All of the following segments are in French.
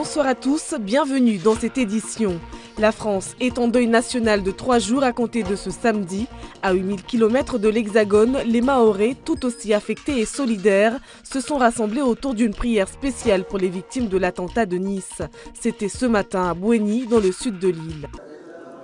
bonsoir à tous, bienvenue dans cette édition. La France est en deuil national de 3 jours à compter de ce samedi. À 8000 km de l'Hexagone, les Mahorais, tout aussi affectés et solidaires, se sont rassemblés autour d'une prière spéciale pour les victimes de l'attentat de Nice. C'était ce matin à Bouéni, dans le sud de l'île.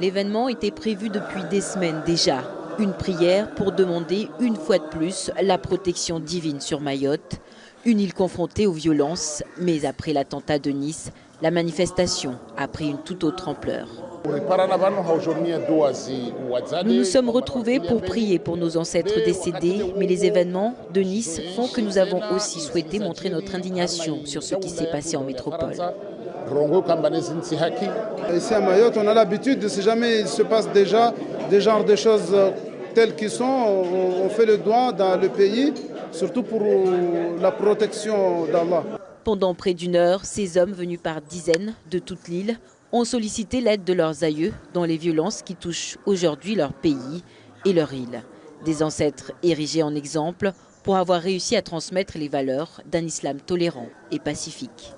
L'événement était prévu depuis des semaines déjà. Une prière pour demander une fois de plus la protection divine sur Mayotte. Une île confrontée aux violences, mais après l'attentat de Nice, la manifestation a pris une toute autre ampleur. Nous nous sommes retrouvés pour prier pour nos ancêtres décédés, mais les événements de Nice font que nous avons aussi souhaité montrer notre indignation sur ce qui s'est passé en métropole. Ici à Mayotte, on a l'habitude, si jamais il se passe déjà des genres de choses telles qu'elles sont, on fait le doigt dans le pays, surtout pour la protection d'Allah. Pendant près d'une heure, ces hommes venus par dizaines de toute l'île ont sollicité l'aide de leurs aïeux dans les violences qui touchent aujourd'hui leur pays et leur île. Des ancêtres érigés en exemple pour avoir réussi à transmettre les valeurs d'un islam tolérant et pacifique.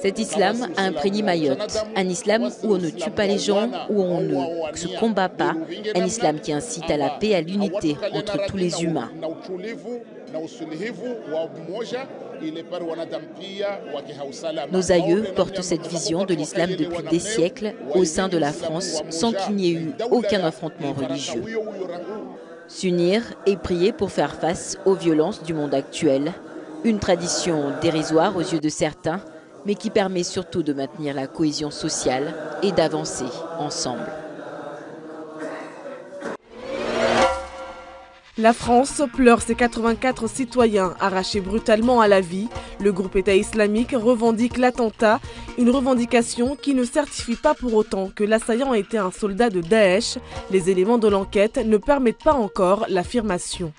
Cet islam a imprégné Mayotte, un islam où on ne tue pas les gens, où on ne se combat pas, un islam qui incite à la paix et à l'unité entre tous les humains. Nos aïeux portent cette vision de l'islam depuis des siècles au sein de la France sans qu'il n'y ait eu aucun affrontement religieux. S'unir et prier pour faire face aux violences du monde actuel. Une tradition dérisoire aux yeux de certains, mais qui permet surtout de maintenir la cohésion sociale et d'avancer ensemble. La France pleure ses 84 citoyens arrachés brutalement à la vie. Le groupe État islamique revendique l'attentat, une revendication qui ne certifie pas pour autant que l'assaillant était un soldat de Daesh. Les éléments de l'enquête ne permettent pas encore l'affirmation.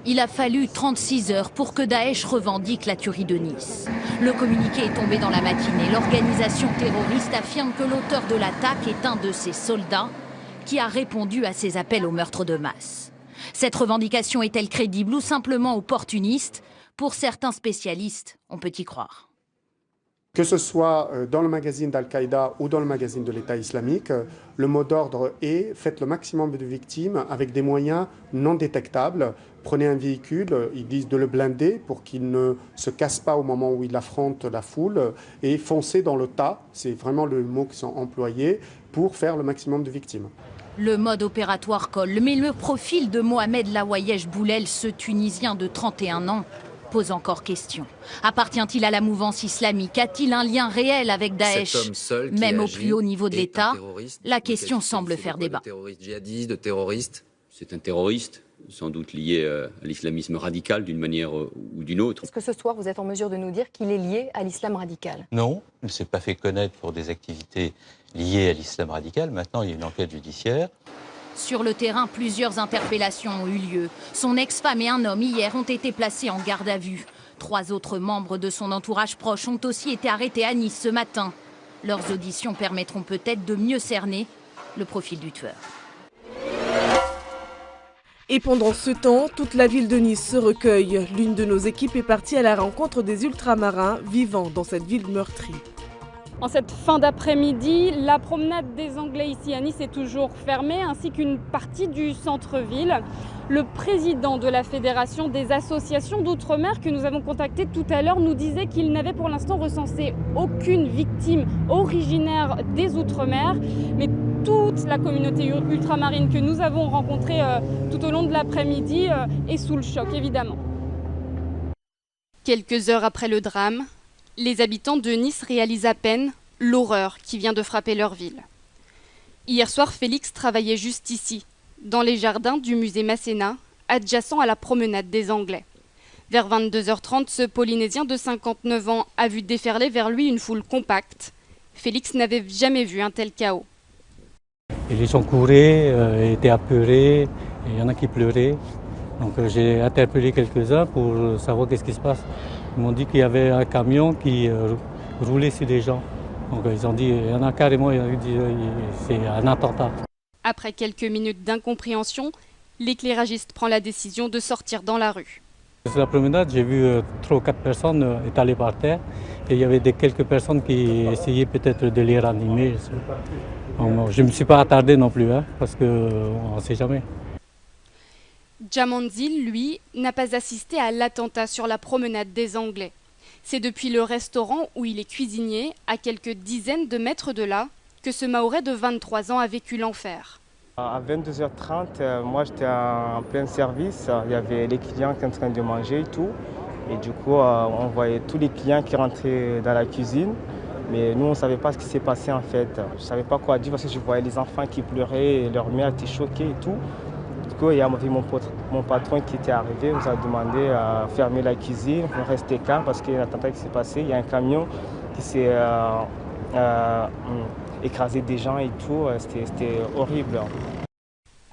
Il a fallu 36 heures pour que Daesh revendique la tuerie de Nice. Le communiqué est tombé dans la matinée. L'organisation terroriste affirme que l'auteur de l'attaque est un de ses soldats qui a répondu à ses appels au meurtre de masse. Cette revendication est-elle crédible ou simplement opportuniste? Pour certains spécialistes, on peut y croire. Que ce soit dans le magazine d'Al-Qaïda ou dans le magazine de l'État islamique, le mot d'ordre est « faites le maximum de victimes avec des moyens non détectables ». Prenez un véhicule, ils disent de le blinder pour qu'il ne se casse pas au moment où il affronte la foule et foncez dans le tas, c'est vraiment le mot qui sont employés pour faire le maximum de victimes. Le mode opératoire colle, mais le profil de Mohamed Lawayesh Boulel, ce Tunisien de 31 ans, pose encore question. Appartient-il à la mouvance islamique? A-t-il un lien réel avec Daesh? Même au plus haut niveau de l'État, la question semble faire débat. De terroriste, c'est un terroriste, sans doute lié à l'islamisme radical d'une manière ou d'une autre. Est-ce que ce soir, vous êtes en mesure de nous dire qu'il est lié à l'islam radical? Non, il ne s'est pas fait connaître pour des activités liées à l'islam radical. Maintenant, il y a une enquête judiciaire. Sur le terrain, plusieurs interpellations ont eu lieu. Son ex-femme et un homme, hier, ont été placés en garde à vue. 3 autres membres de son entourage proche ont aussi été arrêtés à Nice ce matin. Leurs auditions permettront peut-être de mieux cerner le profil du tueur. Et pendant ce temps, toute la ville de Nice se recueille. L'une de nos équipes est partie à la rencontre des ultramarins vivant dans cette ville meurtrie. En cette fin d'après-midi, la promenade des Anglais ici à Nice est toujours fermée, ainsi qu'une partie du centre-ville. Le président de la Fédération des associations d'outre-mer que nous avons contacté tout à l'heure nous disait qu'il n'avait pour l'instant recensé aucune victime originaire des outre-mer. Mais toute la communauté ultramarine que nous avons rencontrée tout au long de l'après-midi est sous le choc, évidemment. Quelques heures après le drame, les habitants de Nice réalisent à peine l'horreur qui vient de frapper leur ville. Hier soir, Félix travaillait juste ici, dans les jardins du musée Masséna, adjacent à la promenade des Anglais. Vers 22h30, ce Polynésien de 59 ans a vu déferler vers lui une foule compacte. Félix n'avait jamais vu un tel chaos. Et les gens couraient, étaient apeurés, il y en a qui pleuraient. Donc j'ai interpellé quelques-uns pour savoir qu'est-ce qui se passe. Ils m'ont dit qu'il y avait un camion qui roulait sur les gens. Donc ils ont dit, il y en a carrément, ils ont dit c'est un attentat. Après quelques minutes d'incompréhension, l'éclairagiste prend la décision de sortir dans la rue. Sur la promenade, j'ai vu 3 ou 4 personnes étalées par terre et il y avait quelques personnes qui essayaient peut-être de les ranimer. Je ne me suis pas attardé non plus, parce qu'on ne sait jamais. Djamanzil, lui, n'a pas assisté à l'attentat sur la promenade des Anglais. C'est depuis le restaurant où il est cuisinier, à quelques dizaines de mètres de là, que ce Mahorais de 23 ans a vécu l'enfer. À 22h30, moi j'étais en plein service, il y avait les clients qui étaient en train de manger et tout. Et du coup, on voyait tous les clients qui rentraient dans la cuisine. Mais nous, on ne savait pas ce qui s'est passé en fait. Je ne savais pas quoi dire parce que je voyais les enfants qui pleuraient et leur mère était choquée et tout. Du coup, il y avait mon patron qui était arrivé, nous a demandé à fermer la cuisine, de rester calme parce qu'il y a un attentat qui s'est passé. Il y a un camion qui s'est écrasé des gens et tout. C'était horrible.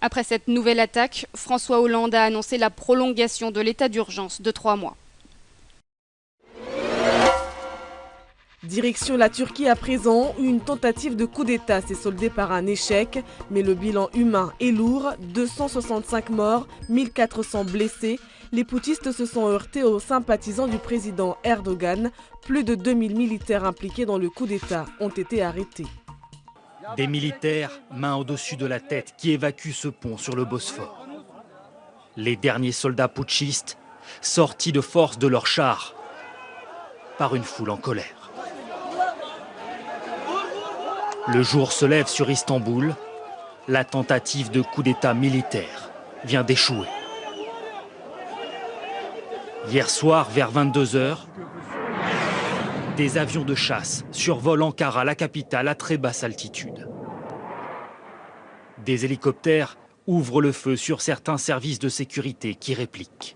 Après cette nouvelle attaque, François Hollande a annoncé la prolongation de l'état d'urgence de 3 mois. Direction la Turquie à présent, une tentative de coup d'État s'est soldée par un échec, mais le bilan humain est lourd, 265 morts, 1400 blessés. Les putschistes se sont heurtés aux sympathisants du président Erdogan. Plus de 2000 militaires impliqués dans le coup d'État ont été arrêtés. Des militaires, main au-dessus de la tête, qui évacuent ce pont sur le Bosphore. Les derniers soldats putschistes sortis de force de leurs chars par une foule en colère. Le jour se lève sur Istanbul. La tentative de coup d'État militaire vient d'échouer. Hier soir, vers 22h, des avions de chasse survolent Ankara, la capitale, à très basse altitude. Des hélicoptères ouvrent le feu sur certains services de sécurité qui répliquent.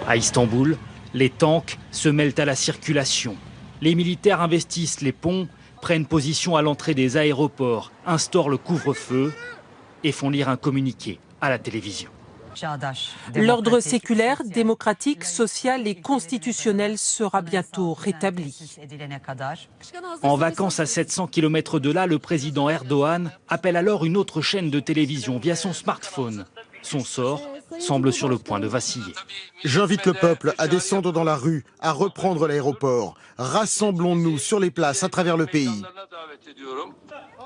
À Istanbul, les tanks se mêlent à la circulation. Les militaires investissent les ponts, prennent position à l'entrée des aéroports, instaurent le couvre-feu et font lire un communiqué à la télévision. L'ordre séculaire, démocratique, social et constitutionnel sera bientôt rétabli. En vacances à 700 km de là, le président Erdogan appelle alors une autre chaîne de télévision via son smartphone. Son sort semble sur le point de vaciller. J'invite le peuple à descendre dans la rue, à reprendre l'aéroport. Rassemblons-nous sur les places à travers le pays.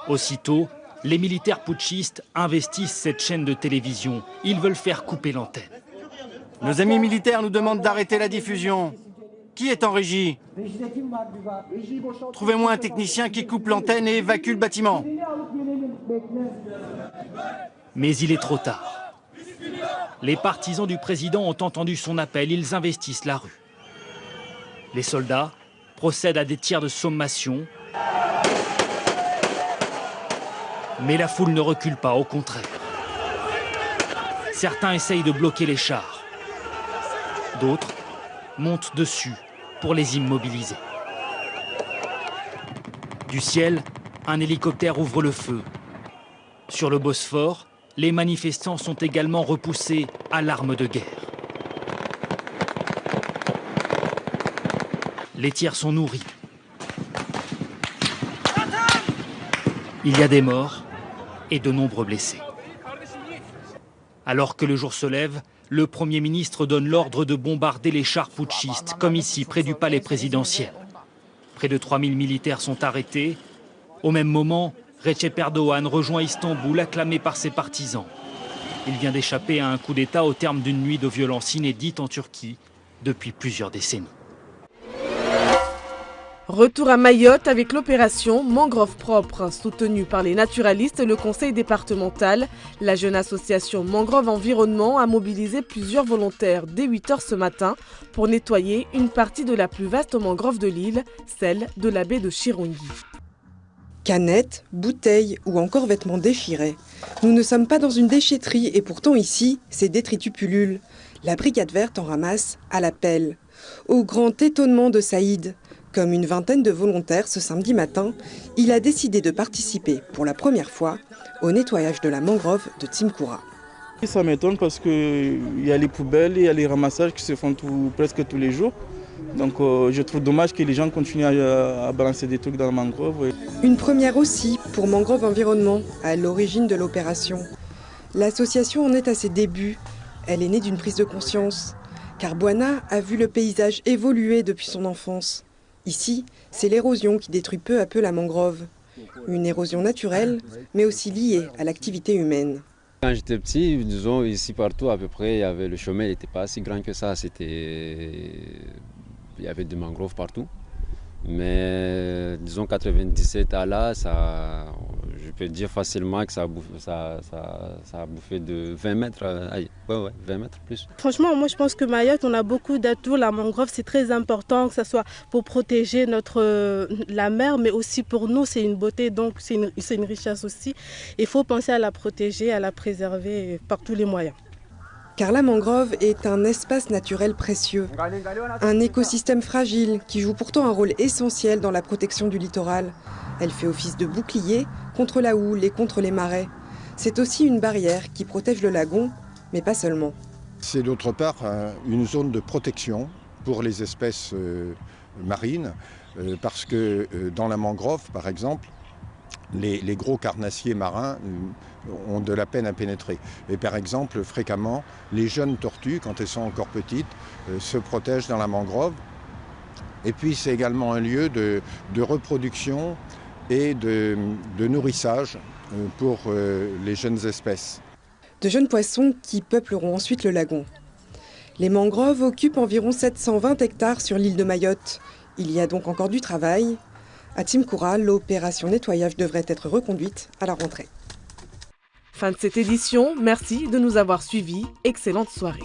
Aussitôt, les militaires putschistes investissent cette chaîne de télévision. Ils veulent faire couper l'antenne. Nos amis militaires nous demandent d'arrêter la diffusion. Qui est en régie? Trouvez-moi un technicien qui coupe l'antenne et évacue le bâtiment. Mais il est trop tard. Les partisans du président ont entendu son appel, ils investissent la rue. Les soldats procèdent à des tirs de sommation. Mais la foule ne recule pas, au contraire. Certains essayent de bloquer les chars. D'autres montent dessus pour les immobiliser. Du ciel, un hélicoptère ouvre le feu. Sur le Bosphore, les manifestants sont également repoussés à l'arme de guerre. Les tirs sont nourris. Il y a des morts et de nombreux blessés. Alors que le jour se lève, le Premier ministre donne l'ordre de bombarder les chars putschistes, comme ici, près du palais présidentiel. Près de 3000 militaires sont arrêtés. Au même moment, Recep Erdogan rejoint Istanbul, acclamé par ses partisans. Il vient d'échapper à un coup d'État au terme d'une nuit de violence inédite en Turquie depuis plusieurs décennies. Retour à Mayotte avec l'opération Mangrove Propre, soutenue par les naturalistes et le conseil départemental. La jeune association Mangrove Environnement a mobilisé plusieurs volontaires dès 8h ce matin pour nettoyer une partie de la plus vaste mangrove de l'île, celle de la baie de Chirongui. Canettes, bouteilles ou encore vêtements déchirés. Nous ne sommes pas dans une déchetterie et pourtant ici, ces détritus pullulent. La brigade verte en ramasse à la pelle. Au grand étonnement de Saïd, comme une vingtaine de volontaires ce samedi matin, il a décidé de participer pour la première fois au nettoyage de la mangrove de Tsimkoura. Ça m'étonne parce qu'il y a les poubelles, il y a les ramassages qui se font presque tous les jours. Donc je trouve dommage que les gens continuent à balancer des trucs dans la mangrove. Une première aussi pour Mangrove Environnement, à l'origine de l'opération. L'association en est à ses débuts. Elle est née d'une prise de conscience, car Bouana a vu le paysage évoluer depuis son enfance. Ici, c'est l'érosion qui détruit peu à peu la mangrove. Une érosion naturelle, mais aussi liée à l'activité humaine. Quand j'étais petit, disons ici partout à peu près, le chemin n'était pas si grand que ça. Il y avait des mangroves partout. Mais disons 97 à là, je peux dire facilement que ça a bouffé de 20 mètres, 20 mètres plus. Franchement, moi je pense que Mayotte, on a beaucoup d'atouts. La mangrove, c'est très important, que ce soit pour protéger la mer, mais aussi pour nous, c'est une beauté, donc c'est une richesse aussi. Il faut penser à la protéger, à la préserver par tous les moyens. Car la mangrove est un espace naturel précieux, un écosystème fragile qui joue pourtant un rôle essentiel dans la protection du littoral. Elle fait office de bouclier contre la houle et contre les marais. C'est aussi une barrière qui protège le lagon, mais pas seulement. C'est d'autre part une zone de protection pour les espèces marines, parce que dans la mangrove, par exemple, les gros carnassiers marins ont de la peine à pénétrer. Et par exemple, fréquemment, les jeunes tortues, quand elles sont encore petites, se protègent dans la mangrove. Et puis c'est également un lieu de reproduction et de nourrissage pour les jeunes espèces. De jeunes poissons qui peupleront ensuite le lagon. Les mangroves occupent environ 720 hectares sur l'île de Mayotte. Il y a donc encore du travail. À Timkoura, l'opération nettoyage devrait être reconduite à la rentrée. Fin de cette édition, merci de nous avoir suivis. Excellente soirée.